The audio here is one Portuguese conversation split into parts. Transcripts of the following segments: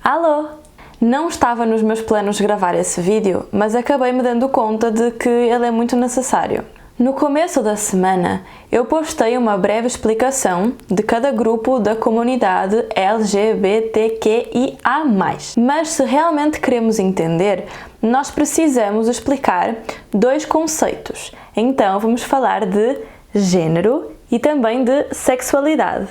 Alô! Não estava nos meus planos gravar esse vídeo, mas acabei me dando conta de que ele é muito necessário. No começo da semana, eu postei uma breve explicação de cada grupo da comunidade LGBTQIA+. Mas se realmente queremos entender, nós precisamos explicar dois conceitos. Então vamos falar de gênero e também de sexualidade.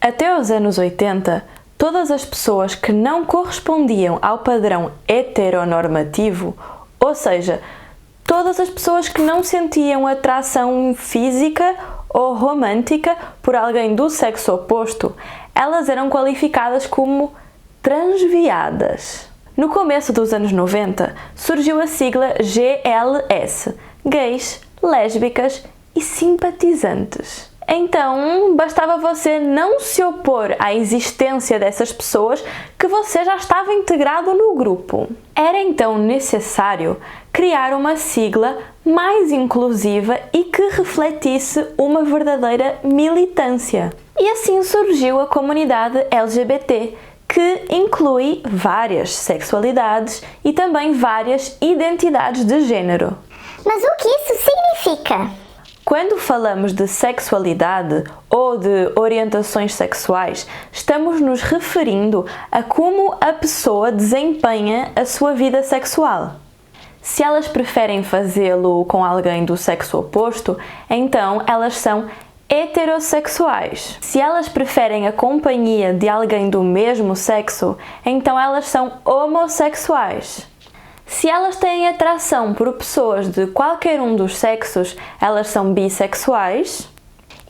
Até os anos 80, todas as pessoas que não correspondiam ao padrão heteronormativo, ou seja, todas as pessoas que não sentiam atração física ou romântica por alguém do sexo oposto, elas eram qualificadas como transviadas. No começo dos anos 90, surgiu a sigla GLS, gays, lésbicas e simpatizantes. Então, bastava você não se opor à existência dessas pessoas que você já estava integrado no grupo. Era então necessário criar uma sigla mais inclusiva e que refletisse uma verdadeira militância. E assim surgiu a comunidade LGBT, que inclui várias sexualidades e também várias identidades de gênero. Mas o que isso significa? Quando falamos de sexualidade ou de orientações sexuais, estamos nos referindo a como a pessoa desempenha a sua vida sexual. Se elas preferem fazê-lo com alguém do sexo oposto, então elas são heterossexuais. Se elas preferem a companhia de alguém do mesmo sexo, então elas são homossexuais. Se elas têm atração por pessoas de qualquer um dos sexos, elas são bissexuais.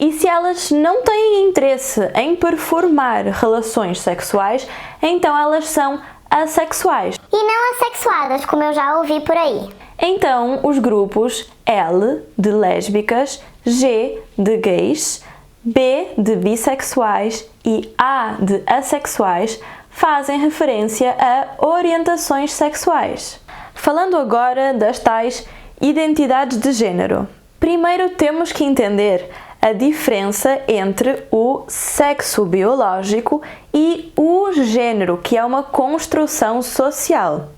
E se elas não têm interesse em performar relações sexuais, então elas são assexuais. E não assexuadas, como eu já ouvi por aí. Então, os grupos L de lésbicas, G de gays, B de bissexuais e A de assexuais fazem referência a orientações sexuais. Falando agora das tais identidades de gênero. Primeiro temos que entender a diferença entre o sexo biológico e o gênero, que é uma construção social.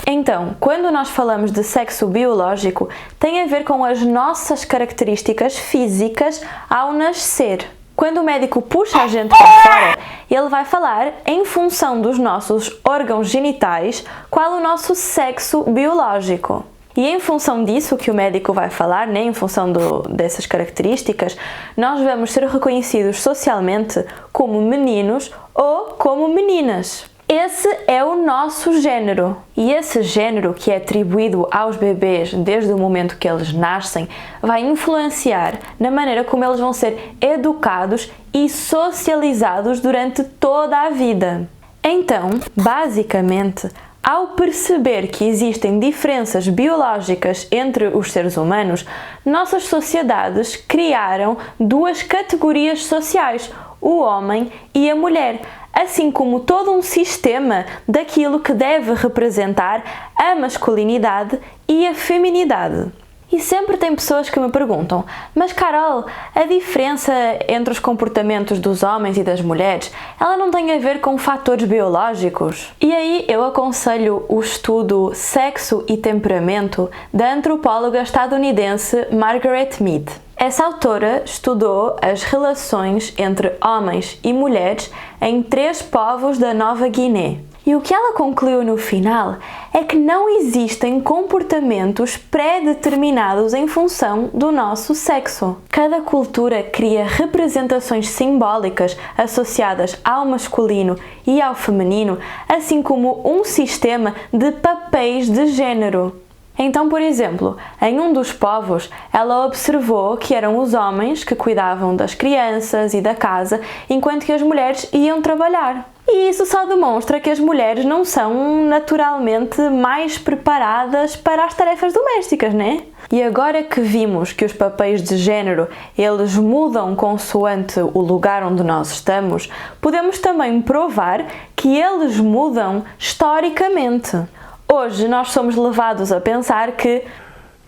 Então, quando nós falamos de sexo biológico, tem a ver com as nossas características físicas ao nascer. Quando o médico puxa a gente para fora, ele vai falar em função dos nossos órgãos genitais qual o nosso sexo biológico. E em função disso que o médico vai falar, né, em função dessas características, nós vamos ser reconhecidos socialmente como meninos ou como meninas. Esse é o nosso gênero. E esse gênero que é atribuído aos bebês desde o momento que eles nascem vai influenciar na maneira como eles vão ser educados e socializados durante toda a vida. Então, basicamente, ao perceber que existem diferenças biológicas entre os seres humanos, nossas sociedades criaram duas categorias sociais, o homem e a mulher, assim como todo um sistema daquilo que deve representar a masculinidade e a feminidade. E sempre tem pessoas que me perguntam: mas Carol, a diferença entre os comportamentos dos homens e das mulheres, ela não tem a ver com fatores biológicos? E aí eu aconselho o estudo Sexo e Temperamento da antropóloga estadunidense Margaret Mead. Essa autora estudou as relações entre homens e mulheres em 3 povos da Nova Guiné. E o que ela concluiu no final é que não existem comportamentos pré-determinados em função do nosso sexo. Cada cultura cria representações simbólicas associadas ao masculino e ao feminino, assim como um sistema de papéis de gênero. Então, por exemplo, em um dos povos, ela observou que eram os homens que cuidavam das crianças e da casa, enquanto que as mulheres iam trabalhar. E isso só demonstra que as mulheres não são naturalmente mais preparadas para as tarefas domésticas, né? E agora que vimos que os papéis de género, eles mudam consoante o lugar onde nós estamos, podemos também provar que eles mudam historicamente. Hoje nós somos levados a pensar que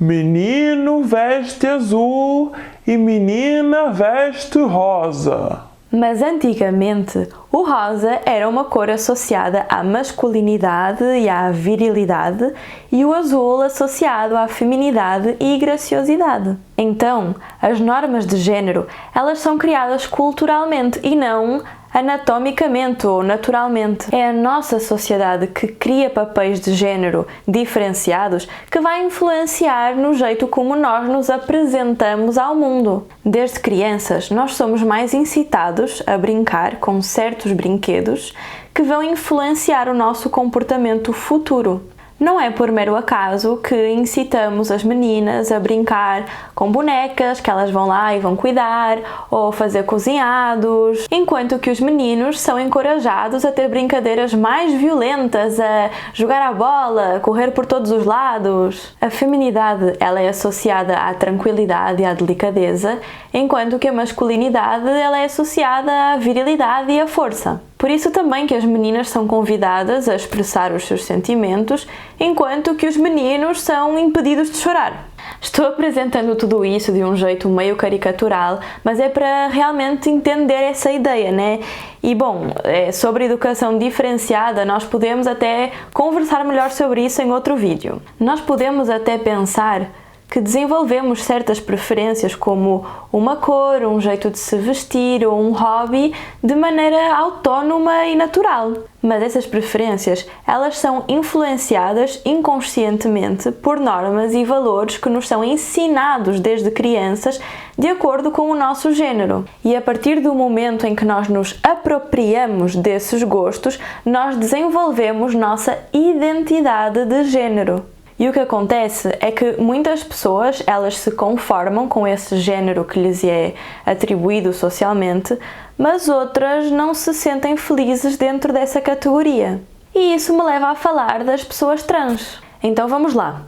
menino veste azul e menina veste rosa. Mas antigamente, o rosa era uma cor associada à masculinidade e à virilidade e o azul associado à feminidade e graciosidade. Então, as normas de género, elas são criadas culturalmente e não anatomicamente ou naturalmente. É a nossa sociedade que cria papéis de género diferenciados que vai influenciar no jeito como nós nos apresentamos ao mundo. Desde crianças, nós somos mais incitados a brincar com certos brinquedos que vão influenciar o nosso comportamento futuro. Não é por mero acaso que incitamos as meninas a brincar com bonecas que elas vão lá e vão cuidar, ou fazer cozinhados, enquanto que os meninos são encorajados a ter brincadeiras mais violentas, a jogar a bola, correr por todos os lados. A feminidade, ela é associada à tranquilidade e à delicadeza, enquanto que a masculinidade, ela é associada à virilidade e à força. Por isso também que as meninas são convidadas a expressar os seus sentimentos, enquanto que os meninos são impedidos de chorar. Estou apresentando tudo isso de um jeito meio caricatural, mas é para realmente entender essa ideia, né? E bom, sobre educação diferenciada, nós podemos até conversar melhor sobre isso em outro vídeo. Nós podemos até pensar que desenvolvemos certas preferências como uma cor, um jeito de se vestir ou um hobby de maneira autónoma e natural. Mas essas preferências, elas são influenciadas inconscientemente por normas e valores que nos são ensinados desde crianças de acordo com o nosso género. E a partir do momento em que nós nos apropriamos desses gostos, nós desenvolvemos nossa identidade de género. E o que acontece é que muitas pessoas, elas se conformam com esse género que lhes é atribuído socialmente, mas outras não se sentem felizes dentro dessa categoria. E isso me leva a falar das pessoas trans. Então vamos lá.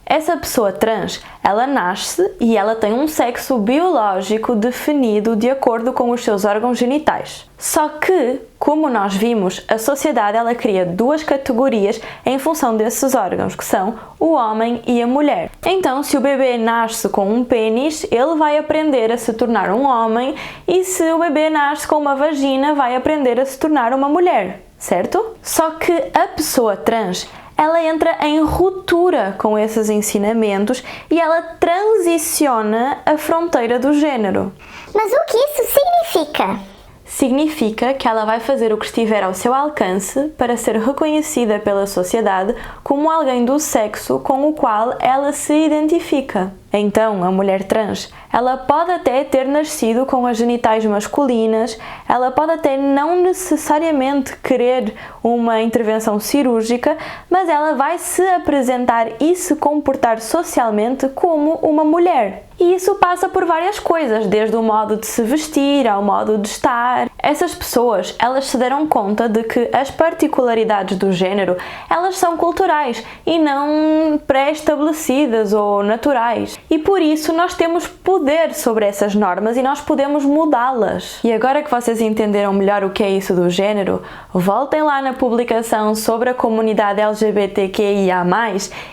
Essa pessoa trans, ela nasce e ela tem um sexo biológico definido de acordo com os seus órgãos genitais. Só que, como nós vimos, a sociedade ela cria duas categorias em função desses órgãos, que são o homem e a mulher. Então, se o bebê nasce com um pênis, ele vai aprender a se tornar um homem, e se o bebê nasce com uma vagina, vai aprender a se tornar uma mulher, certo? Só que a pessoa trans, ela entra em ruptura com esses ensinamentos e ela transiciona a fronteira do género. Mas o que isso significa? Significa que ela vai fazer o que estiver ao seu alcance para ser reconhecida pela sociedade como alguém do sexo com o qual ela se identifica. Então, a mulher trans, ela pode até ter nascido com as genitais masculinas, ela pode até não necessariamente querer uma intervenção cirúrgica, mas ela vai se apresentar e se comportar socialmente como uma mulher. E isso passa por várias coisas, desde o modo de se vestir ao modo de estar. Essas pessoas, elas se deram conta de que as particularidades do género, elas são culturais e não pré-estabelecidas ou naturais. E por isso nós temos poder sobre essas normas e nós podemos mudá-las. E agora que vocês entenderam melhor o que é isso do género, voltem lá na publicação sobre a comunidade LGBTQIA+,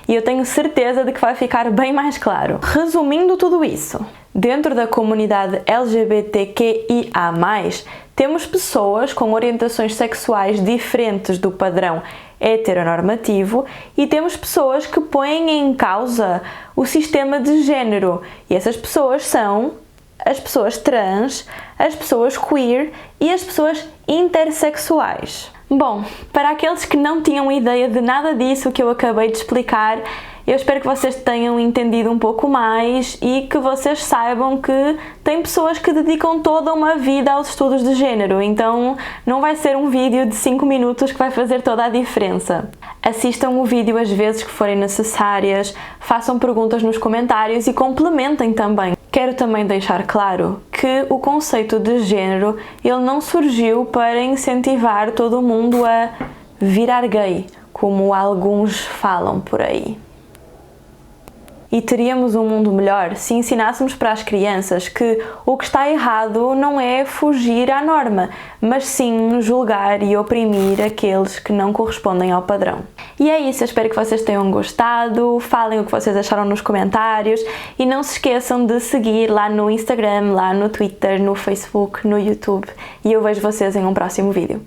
e eu tenho certeza de que vai ficar bem mais claro. Resumindo tudo isso, dentro da comunidade LGBTQIA+, temos pessoas com orientações sexuais diferentes do padrão heteronormativo e temos pessoas que põem em causa o sistema de género, e essas pessoas são as pessoas trans, as pessoas queer e as pessoas intersexuais. Bom, para aqueles que não tinham ideia de nada disso que eu acabei de explicar, eu espero que vocês tenham entendido um pouco mais e que vocês saibam que tem pessoas que dedicam toda uma vida aos estudos de género, então não vai ser um vídeo de 5 minutos que vai fazer toda a diferença. Assistam o vídeo às vezes que forem necessárias, façam perguntas nos comentários e complementem também. Quero também deixar claro que o conceito de género, ele não surgiu para incentivar todo mundo a virar gay, como alguns falam por aí. e teríamos um mundo melhor se ensinássemos para as crianças que o que está errado não é fugir à norma, mas sim julgar e oprimir aqueles que não correspondem ao padrão. E é isso, eu espero que vocês tenham gostado, falem o que vocês acharam nos comentários e não se esqueçam de seguir lá no Instagram, lá no Twitter, no Facebook, no YouTube e eu vejo vocês em um próximo vídeo.